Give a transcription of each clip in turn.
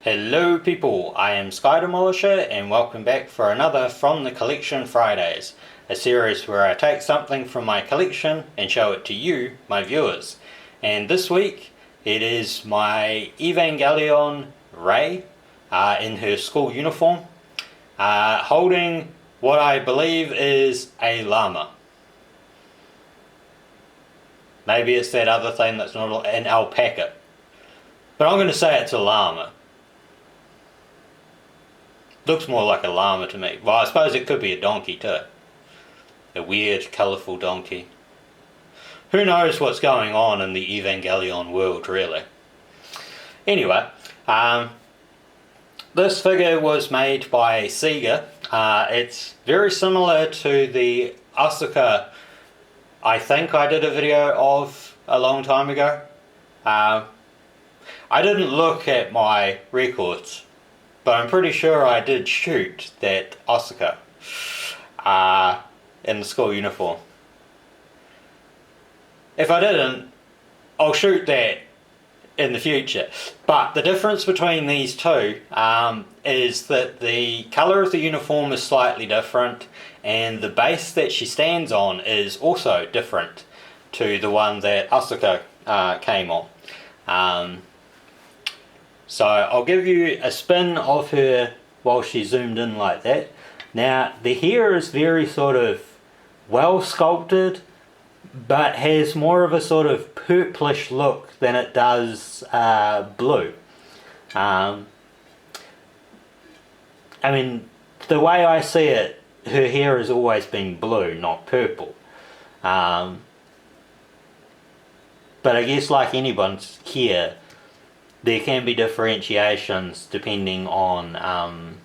Hello people, I am Sky Demolisher and welcome back for another From the Collection Fridays, a series where I take something from my collection and show it to you, my viewers. And this week it is my Evangelion Rei in her school uniform, holding what I believe is a llama. Maybe it's that other thing that's not an alpaca, but I'm going to say it's a llama. Looks more like a llama to me. Well, I suppose it could be a donkey too. A weird, colourful donkey. Who knows what's going on in the Evangelion world, really. Anyway, this figure was made by Sega. It's very similar to the Asuka I think I did a video of a long time ago. I didn't look at my records, but I'm pretty sure I did shoot that Asuka in the school uniform. If I didn't, I'll shoot that in the future. But the difference between these two is that the colour of the uniform is slightly different, and the base that she stands on is also different to the one that Asuka came on. So I'll give you a spin of her while she's zoomed in like that. Now the hair is very sort of well sculpted, but has more of a sort of purplish look than it does blue. I mean, the way I see it, her hair has always been blue, not purple. But I guess like anyone's hair, there can be differentiations depending on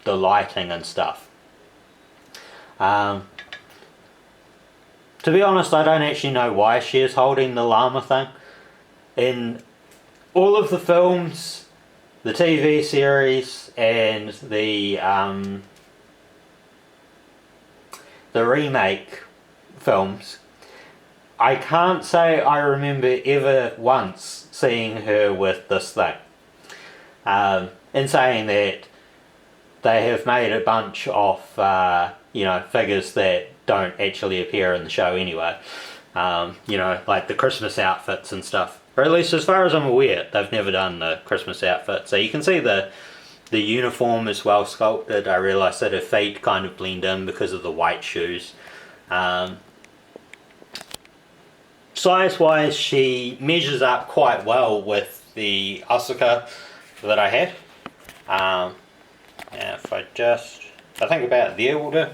the lighting and stuff. To be honest, I don't actually know why she is holding the llama thing. In all of the films, the TV series, and the remake films, I can't say I remember ever once seeing her with this thing. In saying that, they have made a bunch of figures that don't actually appear in the show anyway. Like the Christmas outfits and stuff. Or at least as far as I'm aware, they've never done the Christmas outfit. So you can see the uniform is well sculpted. I realise that her feet kind of blend in because of the white shoes. Size-wise, she measures up quite well with the Asuka that I had. If I think about there will do.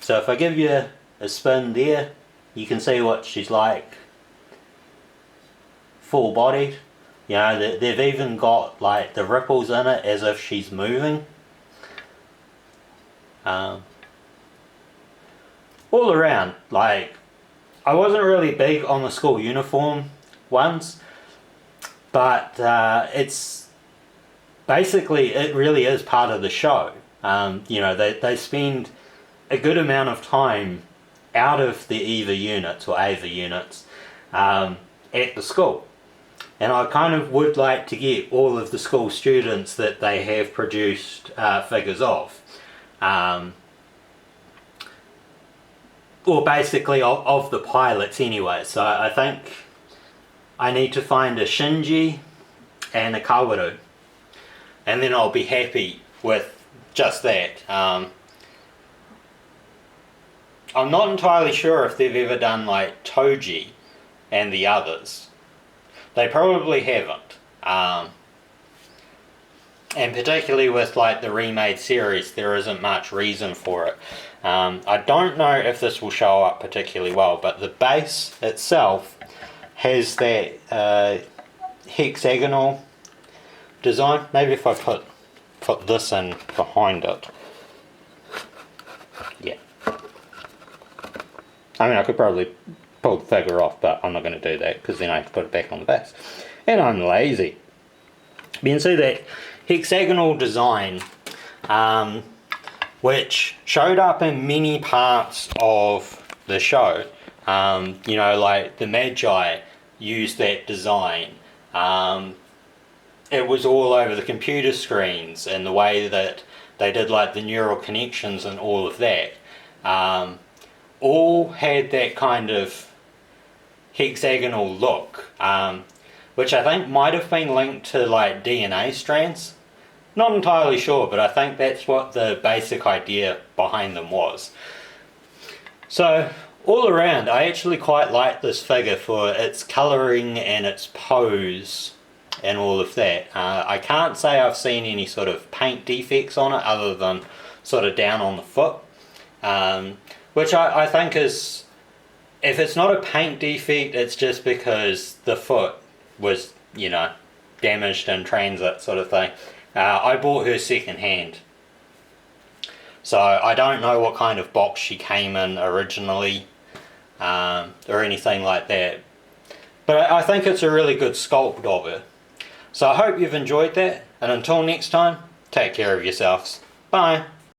So if I give you a spin there, you can see what she's like full bodied. You know, they've even got like the ripples in it as if she's moving. All around, like, I wasn't really big on the school uniform ones, but it's basically, it really is part of the show. They spend a good amount of time out of the Eva units or Ava units at the school. And I kind of would like to get all of the school students that they have produced figures of. Or basically of the pilots anyway. So I think I need to find a Shinji and a Kaworu, and then I'll be happy with just that. I'm not entirely sure if they've ever done like Toji and the others. They probably haven't. And particularly with like the remade series, there isn't much reason for it. I don't know if this will show up particularly well, but the base itself has that hexagonal design. Maybe if I put this in behind it. Yeah. I mean, I could probably pull the figure off, but I'm not going to do that because then I have to put it back on the base. And I'm lazy. You can see that hexagonal design, which showed up in many parts of the show. Like the Magi used that design. it was all over the computer screens, and the way that they did like the neural connections and all of that, all had that kind of hexagonal look, which I think might have been linked to like DNA strands. Not entirely sure, but I think that's what the basic idea behind them was. So all around, I actually quite like this figure for its colouring and its pose and all of that. I can't say I've seen any sort of paint defects on it other than sort of down on the foot, which I think is, if it's not a paint defect, it's just because the foot was, damaged in transit sort of thing. I bought her second hand, so I don't know what kind of box she came in originally, or anything like that, but I think it's a really good sculpt of her. So I hope you've enjoyed that, and until next time, take care of yourselves. Bye.